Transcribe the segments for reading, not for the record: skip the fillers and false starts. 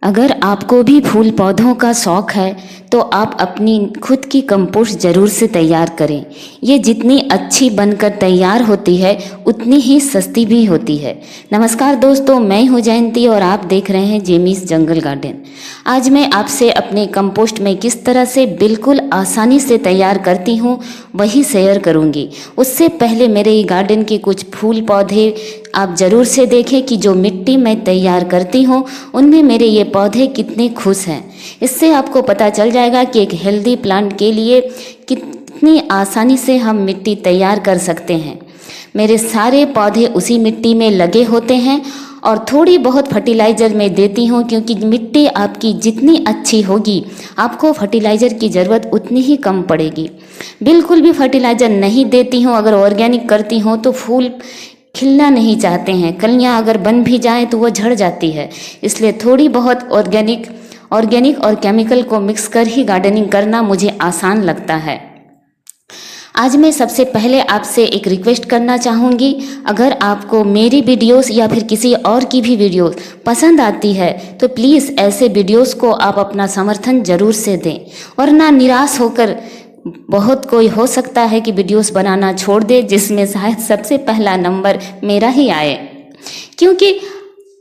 अगर आपको भी फूल पौधों का शौक है तो आप अपनी खुद की कंपोस्ट ज़रूर से तैयार करें। ये जितनी अच्छी बनकर तैयार होती है उतनी ही सस्ती भी होती है। नमस्कार दोस्तों, मैं हूँ जयंती और आप देख रहे हैं जेमीस जंगल गार्डन। आज मैं आपसे अपने कंपोस्ट में किस तरह से बिल्कुल आसानी से तैयार करती हूँ वही शेयर करूँगी। उससे पहले मेरे गार्डन के कुछ फूल पौधे आप ज़रूर से देखें कि जो मिट्टी मैं तैयार करती हूँ उनमें मेरे ये पौधे कितने खुश हैं। इससे आपको पता चल जाएगा कि एक हेल्दी प्लांट के लिए कितनी आसानी से हम मिट्टी तैयार कर सकते हैं। मेरे सारे पौधे उसी मिट्टी में लगे होते हैं और थोड़ी बहुत फर्टिलाइज़र मैं देती हूँ, क्योंकि मिट्टी आपकी जितनी अच्छी होगी आपको फर्टिलाइज़र की ज़रूरत उतनी ही कम पड़ेगी। बिल्कुल भी फर्टिलाइज़र नहीं देती हूँ। अगर ऑर्गेनिक करती हूँ तो फूल खिलना नहीं चाहते हैं, कलियाँ अगर बन भी जाएं तो वो झड़ जाती है। इसलिए थोड़ी बहुत ऑर्गेनिक और केमिकल को मिक्स कर ही गार्डनिंग करना मुझे आसान लगता है। आज मैं सबसे पहले आपसे एक रिक्वेस्ट करना चाहूँगी, अगर आपको मेरी वीडियोस या फिर किसी और की भी वीडियोस पसंद आती है तो प्लीज़ ऐसे वीडियोस को आप अपना समर्थन ज़रूर से दें, वरना निराश होकर बहुत कोई हो सकता है कि वीडियोस बनाना छोड़ दे, जिसमें शायद सबसे पहला नंबर मेरा ही आए। क्योंकि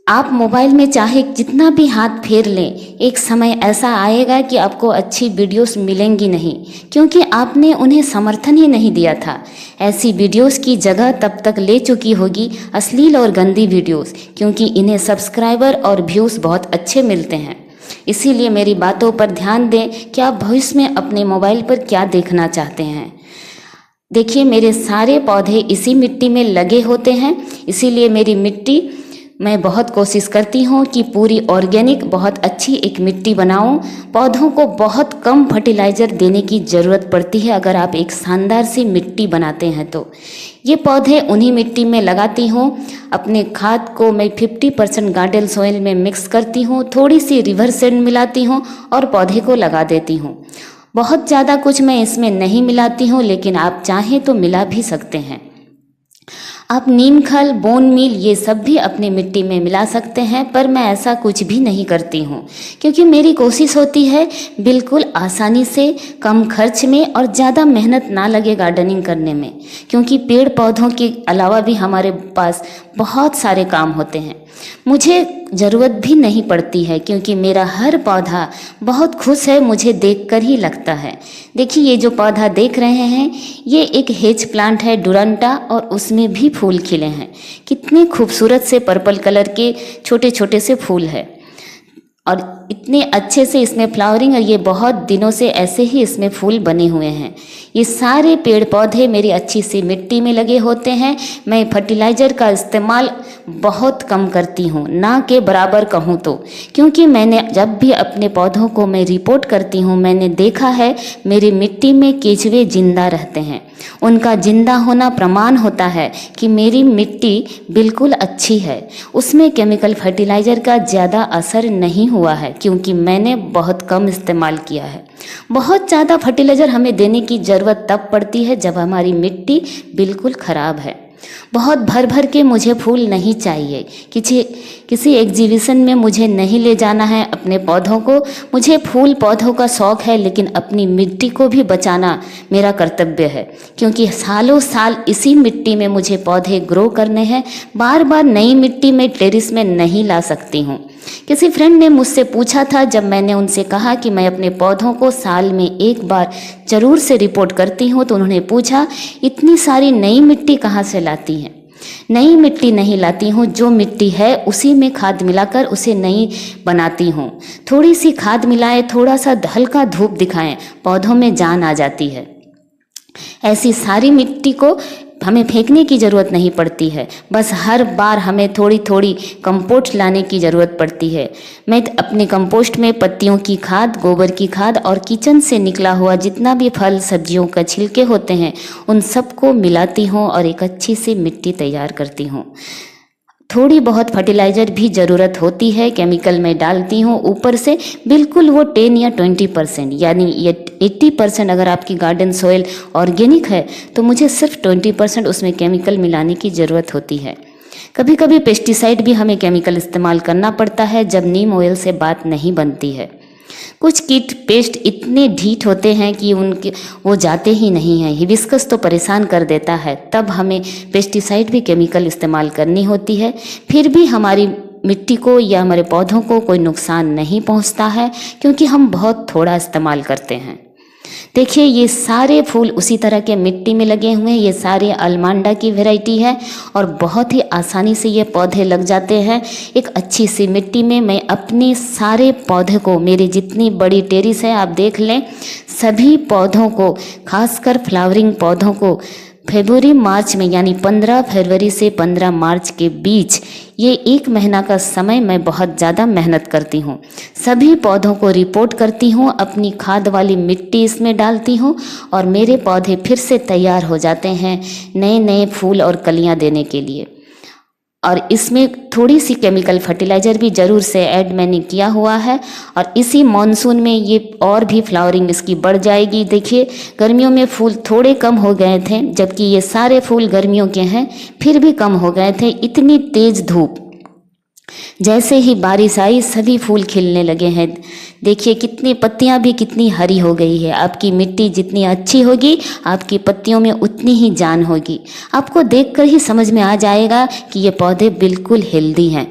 आप मोबाइल में चाहे जितना भी हाथ फेर लें, एक समय ऐसा आएगा कि आपको अच्छी वीडियोस मिलेंगी नहीं, क्योंकि आपने उन्हें समर्थन ही नहीं दिया था। ऐसी वीडियोस की जगह तब तक ले चुकी होगी अश्लील और गंदी वीडियोस, क्योंकि इन्हें सब्सक्राइबर और व्यूज़ बहुत अच्छे मिलते हैं। इसीलिए मेरी बातों पर ध्यान दें कि आप भविष्य में अपने मोबाइल पर क्या देखना चाहते हैं। देखिए, मेरे सारे पौधे इसी मिट्टी में लगे होते हैं, इसीलिए मेरी मिट्टी मैं बहुत कोशिश करती हूँ कि पूरी ऑर्गेनिक बहुत अच्छी एक मिट्टी बनाऊँ। पौधों को बहुत कम फर्टिलाइज़र देने की ज़रूरत पड़ती है अगर आप एक शानदार सी मिट्टी बनाते हैं तो। ये पौधे उन्हीं मिट्टी में लगाती हूँ। अपने खाद को मैं 50% गार्डन सॉइल में मिक्स करती हूँ, थोड़ी सी रिवर सैंड मिलाती हूँ और पौधे को लगा देती हूँ। बहुत ज़्यादा कुछ मैं इसमें नहीं मिलाती हूँ, लेकिन आप चाहें तो मिला भी सकते हैं। आप नीम खल, बोन मील ये सब भी अपनी मिट्टी में मिला सकते हैं, पर मैं ऐसा कुछ भी नहीं करती हूँ, क्योंकि मेरी कोशिश होती है बिल्कुल आसानी से, कम खर्च में और ज़्यादा मेहनत ना लगे गार्डनिंग करने में। क्योंकि पेड़ पौधों के अलावा भी हमारे पास बहुत सारे काम होते हैं। मुझे ज़रूरत भी नहीं पड़ती है, क्योंकि मेरा हर पौधा बहुत खुश है, मुझे देखकर ही लगता है। देखिए, ये जो पौधा देख रहे हैं ये एक हेज प्लांट है, डुरंटा, और उसमें भी फूल खिले हैं। कितने खूबसूरत से पर्पल कलर के छोटे छोटे से फूल है और इतने अच्छे से इसमें फ्लावरिंग, और ये बहुत दिनों से ऐसे ही इसमें फूल बने हुए हैं। ये सारे पेड़ पौधे मेरी अच्छी सी मिट्टी में लगे होते हैं। मैं फर्टिलाइज़र का इस्तेमाल बहुत कम करती हूँ, ना के बराबर कहूँ तो, क्योंकि मैंने जब भी अपने पौधों को मैं रिपोर्ट करती हूँ, मैंने देखा है मेरी मिट्टी में केंचुए जिंदा रहते हैं। उनका जिंदा होना प्रमाण होता है कि मेरी मिट्टी बिल्कुल अच्छी है, उसमें केमिकल फर्टिलाइज़र का ज़्यादा असर नहीं हुआ है, क्योंकि मैंने बहुत कम इस्तेमाल किया है। बहुत ज़्यादा फर्टिलाइज़र हमें देने की ज़रूरत तब पड़ती है जब हमारी मिट्टी बिल्कुल ख़राब है। बहुत भर भर के मुझे फूल नहीं चाहिए, किसी एग्जीबिशन में मुझे नहीं ले जाना है अपने पौधों को। मुझे फूल पौधों का शौक़ है, लेकिन अपनी मिट्टी को भी बचाना मेरा कर्तव्य है, क्योंकि सालों साल इसी मिट्टी में मुझे पौधे ग्रो करने हैं। बार बार नई मिट्टी में टेरेस में नहीं ला सकती हूँ। किसी फ्रेंड ने मुझसे पूछा था, जब मैंने उनसे कहा कि मैं अपने पौधों को साल में एक बार ज़रूर से रिपोर्ट करती हूँ, तो उन्होंने पूछा इतनी सारी नई मिट्टी कहाँ से लाती हैं। नई मिट्टी नहीं लाती हूँ, जो मिट्टी है उसी में खाद मिलाकर उसे नई बनाती हूँ। थोड़ी सी खाद मिलाएं, थोड़ा सा हल्का धूप दिखाएं, पौधों में जान आ जाती है। ऐसी सारी मिट्टी को हमें फेंकने की ज़रूरत नहीं पड़ती है, बस हर बार हमें थोड़ी थोड़ी कंपोस्ट लाने की ज़रूरत पड़ती है। मैं अपने कंपोस्ट में पत्तियों की खाद, गोबर की खाद और किचन से निकला हुआ जितना भी फल सब्जियों का छिलके होते हैं उन सबको मिलाती हूँ और एक अच्छी सी मिट्टी तैयार करती हूँ। थोड़ी बहुत फर्टिलाइज़र भी ज़रूरत होती है, केमिकल में डालती हूँ ऊपर से, बिल्कुल वो 10 या 20%, यानी ये 80% अगर आपकी गार्डन सॉइल ऑर्गेनिक है तो मुझे सिर्फ 20% उसमें केमिकल मिलाने की ज़रूरत होती है। कभी कभी पेस्टिसाइड भी हमें केमिकल इस्तेमाल करना पड़ता है जब नीम ऑयल से बात नहीं बनती है। कुछ कीट पेस्ट इतने ढीठ होते हैं कि उनके वो जाते ही नहीं हैं। हिबिस्कस तो परेशान कर देता है, तब हमें पेस्टिसाइड भी केमिकल इस्तेमाल करनी होती है। फिर भी हमारी मिट्टी को या हमारे पौधों को कोई नुकसान नहीं पहुंचता है, क्योंकि हम बहुत थोड़ा इस्तेमाल करते हैं। देखिए ये सारे फूल उसी तरह के मिट्टी में लगे हुए हैं। ये सारे अलमांडा की वैरायटी है और बहुत ही आसानी से ये पौधे लग जाते हैं एक अच्छी सी मिट्टी में। मैं अपने सारे पौधे को, मेरी जितनी बड़ी टेरिस है आप देख लें, सभी पौधों को, खासकर फ्लावरिंग पौधों को फरवरी मार्च में, यानी 15 फरवरी से 15 मार्च के बीच, ये 1 महीना का समय मैं बहुत ज़्यादा मेहनत करती हूँ। सभी पौधों को रिपोर्ट करती हूँ, अपनी खाद वाली मिट्टी इसमें डालती हूँ और मेरे पौधे फिर से तैयार हो जाते हैं नए नए फूल और कलियाँ देने के लिए। और इसमें थोड़ी सी केमिकल फर्टिलाइज़र भी ज़रूर से ऐड मैंने किया हुआ है। और इसी मॉनसून में ये और भी फ्लावरिंग इसकी बढ़ जाएगी। देखिए गर्मियों में फूल थोड़े कम हो गए थे, जबकि ये सारे फूल गर्मियों के हैं, फिर भी कम हो गए थे। इतनी तेज़ धूप, जैसे ही बारिश आई सभी फूल खिलने लगे हैं। देखिए कितनी पत्तियां भी कितनी हरी हो गई है। आपकी मिट्टी जितनी अच्छी होगी, आपकी पत्तियों में उतनी ही जान होगी। आपको देखकर ही समझ में आ जाएगा कि ये पौधे बिल्कुल हेल्दी हैं।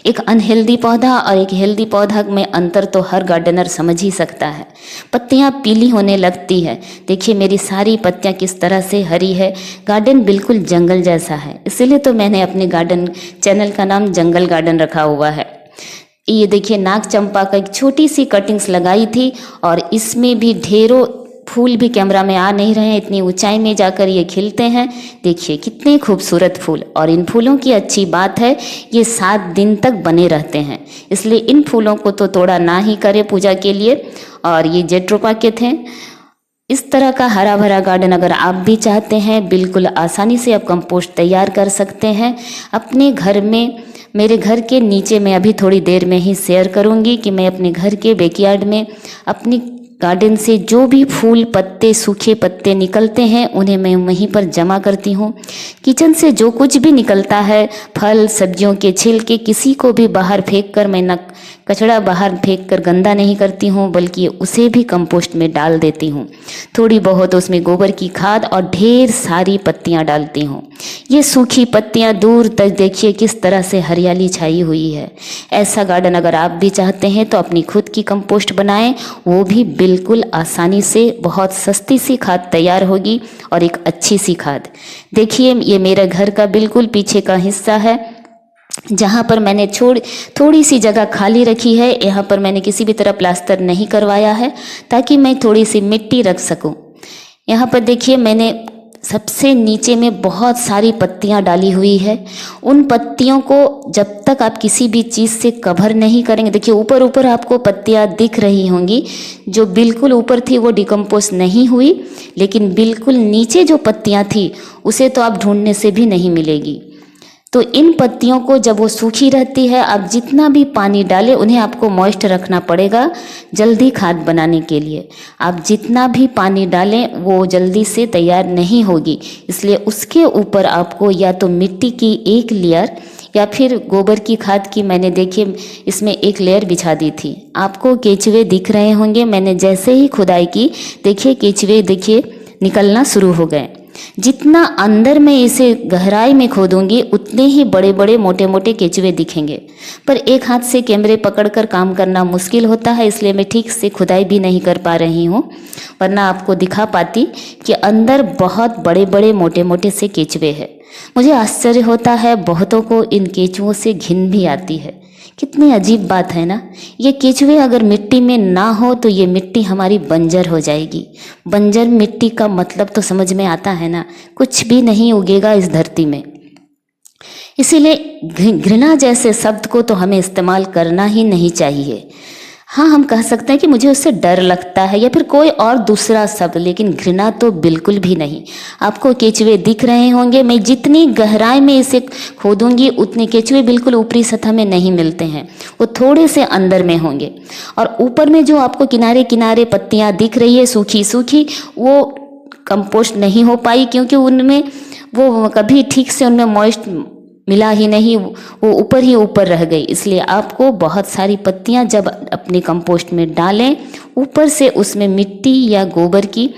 एक अनहेल्दी पौधा और एक हेल्दी पौधा में अंतर तो हर गार्डनर समझ ही सकता है। पत्तियां पीली होने लगती है। देखिए मेरी सारी पत्तियां किस तरह से हरी है। गार्डन बिल्कुल जंगल जैसा है, इसीलिए तो मैंने अपने गार्डन चैनल का नाम जंगल गार्डन रखा हुआ है। ये देखिए नाग चंपा का एक छोटी सी कटिंग्स लगाई थी और इसमें भी ढेरों फूल भी कैमरा में आ नहीं रहे हैं, इतनी ऊंचाई में जाकर ये खिलते हैं। देखिए कितने खूबसूरत फूल। और इन फूलों की अच्छी बात है ये 7 दिन तक बने रहते हैं, इसलिए इन फूलों को तो तोड़ा ना ही करें पूजा के लिए। और ये जेट्रोपा के थे। इस तरह का हरा भरा गार्डन अगर आप भी चाहते हैं, बिल्कुल आसानी से आप कंपोस्ट तैयार कर सकते हैं अपने घर में। मेरे घर के नीचे मैं अभी थोड़ी देर में ही शेयर करूंगी कि मैं अपने घर के बैकयार्ड में अपनी गार्डन से जो भी फूल पत्ते, सूखे पत्ते निकलते हैं उन्हें मैं वहीं पर जमा करती हूँ। किचन से जो कुछ भी निकलता है, फल सब्जियों के छिलके, किसी को भी बाहर फेंक कर मैं न कचड़ा बाहर फेंक कर गंदा नहीं करती हूँ, बल्कि उसे भी कंपोस्ट में डाल देती हूँ। थोड़ी बहुत उसमें गोबर की खाद और ढेर सारी पत्तियाँ डालती हूँ। ये सूखी पत्तियाँ दूर तक देखिए किस तरह से हरियाली छाई हुई है। ऐसा गार्डन अगर आप भी चाहते हैं तो अपनी खुद की कंपोस्ट बनाएं, वो भी बिल्कुल आसानी से। बहुत सस्ती सी खाद तैयार होगी और एक अच्छी सी खाद। देखिए ये मेरे घर का बिल्कुल पीछे का हिस्सा है, जहाँ पर मैंने थोड़ी सी जगह खाली रखी है। यहाँ पर मैंने किसी भी तरह प्लास्टर नहीं करवाया है ताकि मैं थोड़ी सी मिट्टी रख सकूँ। यहाँ पर देखिए मैंने सबसे नीचे में बहुत सारी पत्तियाँ डाली हुई है। उन पत्तियों को जब तक आप किसी भी चीज़ से कवर नहीं करेंगे, देखिए ऊपर ऊपर आपको पत्तियाँ दिख रही होंगी, जो बिल्कुल ऊपर थी वो डिकम्पोज नहीं हुई, लेकिन बिल्कुल नीचे जो पत्तियाँ थी उसे तो आप ढूंढने से भी नहीं मिलेगी। तो इन पत्तियों को जब वो सूखी रहती है, आप जितना भी पानी डालें उन्हें आपको मॉइस्ट रखना पड़ेगा जल्दी खाद बनाने के लिए। आप जितना भी पानी डालें वो जल्दी से तैयार नहीं होगी, इसलिए उसके ऊपर आपको या तो मिट्टी की एक लेयर या फिर गोबर की खाद की, मैंने देखिए इसमें एक लेयर बिछा दी थी। आपको केचुए दिख रहे होंगे, मैंने जैसे ही खुदाई की देखिए केचुए देखिए निकलना शुरू हो गए। जितना अंदर मैं इसे गहराई में खोदूंगी उतने ही बड़े बड़े मोटे मोटे केचुए दिखेंगे, पर एक हाथ से कैमरे पकड़कर काम करना मुश्किल होता है, इसलिए मैं ठीक से खुदाई भी नहीं कर पा रही हूँ, वरना आपको दिखा पाती कि अंदर बहुत बड़े बड़े मोटे मोटे से केचुए हैं। मुझे आश्चर्य होता है, बहुतों को इन केचुओं से घिन भी आती है। कितनी अजीब बात है ना। ये केचुए अगर मिट्टी में ना हो तो ये मिट्टी हमारी बंजर हो जाएगी। बंजर मिट्टी का मतलब तो समझ में आता है ना, कुछ भी नहीं उगेगा इस धरती में। इसीलिए घृणा जैसे शब्द को तो हमें इस्तेमाल करना ही नहीं चाहिए। हाँ, हम कह सकते हैं कि मुझे उससे डर लगता है या फिर कोई और दूसरा शब्द, लेकिन घृणा तो बिल्कुल भी नहीं। आपको केचुए दिख रहे होंगे, मैं जितनी गहराई में इसे खोदूंगी उतने केचुए बिल्कुल ऊपरी सतह में नहीं मिलते हैं, वो थोड़े से अंदर में होंगे। और ऊपर में जो आपको किनारे किनारे पत्तियाँ दिख रही है सूखी सूखी, वो कंपोस्ट नहीं हो पाई, क्योंकि उनमें वो कभी ठीक से उनमें मॉइस्ट मिला ही नहीं, वो ऊपर ही ऊपर रह गई। इसलिए आपको बहुत सारी पत्तियां जब अपने कंपोस्ट में डालें, ऊपर से उसमें मिट्टी या गोबर की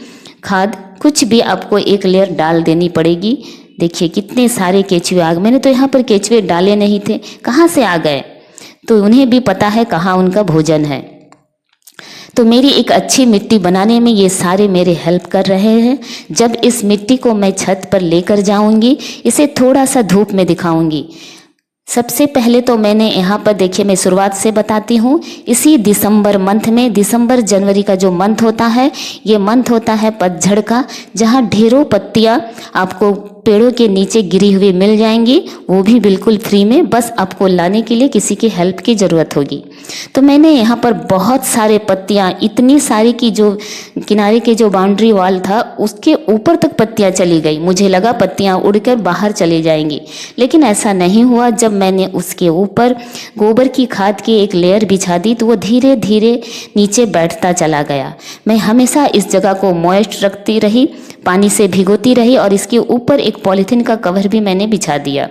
खाद कुछ भी आपको एक लेयर डाल देनी पड़ेगी। देखिए कितने सारे केचुए आ गए। मैंने तो यहाँ पर केचुए डाले नहीं थे, कहाँ से आ गए? तो उन्हें भी पता है कहाँ उनका भोजन है। तो मेरी एक अच्छी मिट्टी बनाने में ये सारे मेरे हेल्प कर रहे हैं। जब इस मिट्टी को मैं छत पर लेकर जाऊंगी, इसे थोड़ा सा धूप में दिखाऊंगी। सबसे पहले तो मैंने यहाँ पर देखिए, मैं शुरुआत से बताती हूँ। इसी दिसंबर मंथ में, दिसंबर जनवरी का जो मंथ होता है, ये मंथ होता है पतझड़ का, जहाँ ढेरों पत्तियाँ आपको पेड़ों के नीचे गिरी हुई मिल जाएंगी, वो भी बिल्कुल फ्री में। बस आपको लाने के लिए किसी की हेल्प की ज़रूरत होगी। तो मैंने यहाँ पर बहुत सारे पत्तियाँ, इतनी सारी कि जो किनारे के जो बाउंड्री वॉल था उसके ऊपर तक पत्तियाँ चली गई। मुझे लगा पत्तियाँ उड़कर बाहर चली जाएंगी, लेकिन ऐसा नहीं हुआ। जब मैंने उसके ऊपर गोबर की खाद की एक लेयर बिछा दी तो वो धीरे धीरे नीचे बैठता चला गया। मैं हमेशा इस जगह को मॉइस्ट रखती रही, पानी से भिगोती रही, और इसके ऊपर एक पॉलीथीन का कवर भी मैंने बिछा दिया।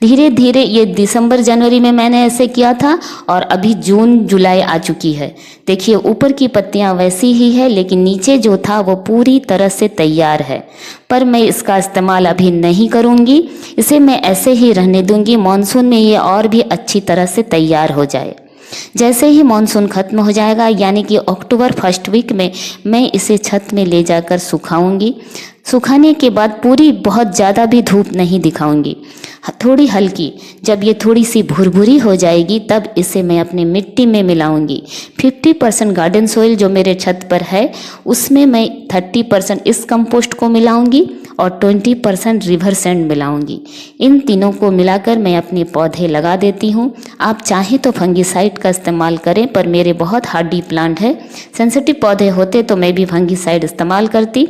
धीरे धीरे, ये दिसंबर जनवरी में मैंने ऐसे किया था, और अभी जून जुलाई आ चुकी है। देखिए ऊपर की पत्तियां वैसी ही है, लेकिन नीचे जो था वो पूरी तरह से तैयार है। पर मैं इसका इस्तेमाल अभी नहीं करूंगी, इसे मैं ऐसे ही रहने दूंगी। मॉनसून में ये और भी अच्छी तरह से तैयार हो जाए। जैसे ही मॉनसून खत्म हो जाएगा, यानी कि अक्टूबर फर्स्ट वीक में, मैं इसे छत में ले जाकर सुखाऊंगी। सुखाने के बाद पूरी बहुत ज़्यादा भी धूप नहीं दिखाऊंगी, थोड़ी हल्की। जब ये थोड़ी सी भुरभुरी हो जाएगी तब इसे मैं अपनी मिट्टी में मिलाऊंगी। 50% गार्डन सोइल जो मेरे छत पर है उसमें मैं 30% इस कंपोस्ट को मिलाऊंगी और 20% रिवर सैंड मिलाऊंगी। इन तीनों को मिलाकर मैं अपने पौधे लगा देती हूँ। आप चाहें तो फंगीसाइड का इस्तेमाल करें, पर मेरे बहुत हार्डी प्लांट है। सेंसिटिव पौधे होते तो मैं भी फंगीसाइड इस्तेमाल करती।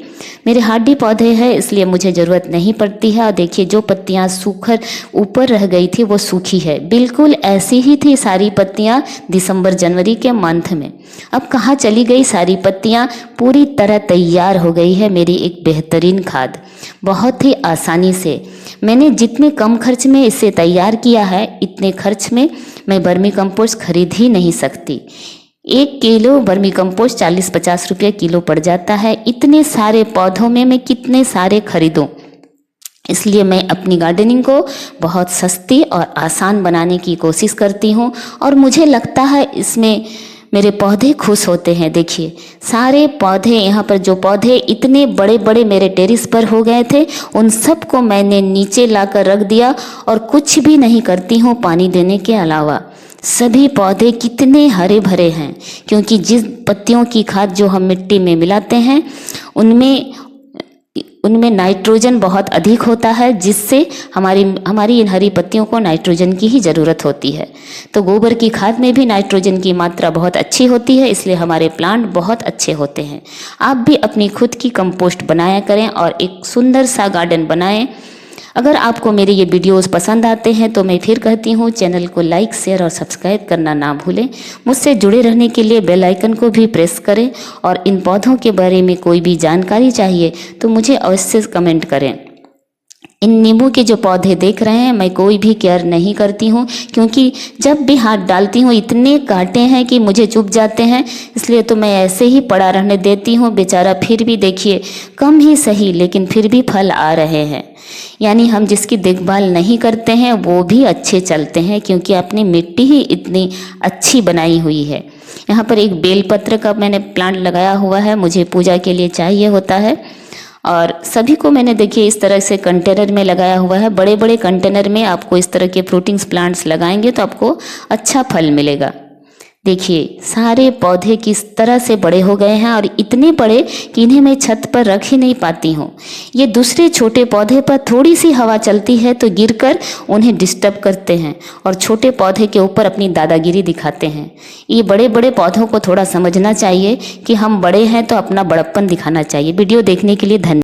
मेरे हार्डी पौधे हैं इसलिए मुझे ज़रूरत नहीं पड़ती है। और देखिए जो पत्तियाँ सूखकर ऊपर रह गई थी वो सूखी है, बिल्कुल ऐसी ही थी सारी पत्तियाँ दिसंबर जनवरी के मंथ में। अब कहाँ चली गई सारी पत्तियाँ? पूरी तरह तैयार हो गई है मेरी एक बेहतरीन खाद। बहुत ही आसानी से मैंने जितने कम खर्च में इसे तैयार किया है, इतने खर्च में मैं वर्मी कंपोस्ट खरीद ही नहीं सकती। 1 किलो वर्मी कंपोस्ट 40-50 रुपये किलो पड़ जाता है। इतने सारे पौधों में मैं कितने सारे खरीदूं? इसलिए मैं अपनी गार्डनिंग को बहुत सस्ती और आसान बनाने की कोशिश करती हूँ, और मुझे लगता है इसमें मेरे पौधे खुश होते हैं। देखिए सारे पौधे, यहाँ पर जो पौधे इतने बड़े बड़े मेरे टेरिस पर हो गए थे, उन सब को मैंने नीचे लाकर रख दिया और कुछ भी नहीं करती हूँ पानी देने के अलावा। सभी पौधे कितने हरे भरे हैं, क्योंकि जिस पत्तियों की खाद जो हम मिट्टी में मिलाते हैं उनमें नाइट्रोजन बहुत अधिक होता है, जिससे हमारी इन हरी पत्तियों को नाइट्रोजन की ही ज़रूरत होती है। तो गोबर की खाद में भी नाइट्रोजन की मात्रा बहुत अच्छी होती है, इसलिए हमारे प्लांट बहुत अच्छे होते हैं। आप भी अपनी खुद की कंपोस्ट बनाया करें और एक सुंदर सा गार्डन बनाएं। अगर आपको मेरे ये वीडियोस पसंद आते हैं तो मैं फिर कहती हूँ, चैनल को लाइक, शेयर और सब्सक्राइब करना ना भूलें। मुझसे जुड़े रहने के लिए बेल आइकन को भी प्रेस करें, और इन पौधों के बारे में कोई भी जानकारी चाहिए तो मुझे अवश्य कमेंट करें। इन नींबू के जो पौधे देख रहे हैं, मैं कोई भी केयर नहीं करती हूँ, क्योंकि जब भी हाथ डालती हूँ इतने कांटे हैं कि मुझे चुभ जाते हैं। इसलिए तो मैं ऐसे ही पड़ा रहने देती हूँ। बेचारा फिर भी देखिए, कम ही सही लेकिन फिर भी फल आ रहे हैं। यानी हम जिसकी देखभाल नहीं करते हैं वो भी अच्छे चलते हैं, क्योंकि अपनी मिट्टी ही इतनी अच्छी बनाई हुई है। यहाँ पर एक बेलपत्र का मैंने प्लांट लगाया हुआ है, मुझे पूजा के लिए चाहिए होता है। और सभी को मैंने देखिए इस तरह से कंटेनर में लगाया हुआ है। बड़े बड़े कंटेनर में आपको इस तरह के फ्रूटिंग्स प्लांट्स लगाएंगे तो आपको अच्छा फल मिलेगा। देखिए सारे पौधे किस तरह से बड़े हो गए हैं, और इतने बड़े कि इन्हें मैं छत पर रख ही नहीं पाती हूँ। ये दूसरे छोटे पौधे पर थोड़ी सी हवा चलती है तो गिरकर उन्हें डिस्टर्ब करते हैं, और छोटे पौधे के ऊपर अपनी दादागिरी दिखाते हैं। ये बड़े बड़े पौधों को थोड़ा समझना चाहिए कि हम बड़े हैं तो अपना बड़प्पन दिखाना चाहिए। वीडियो देखने के लिए धन्यवाद।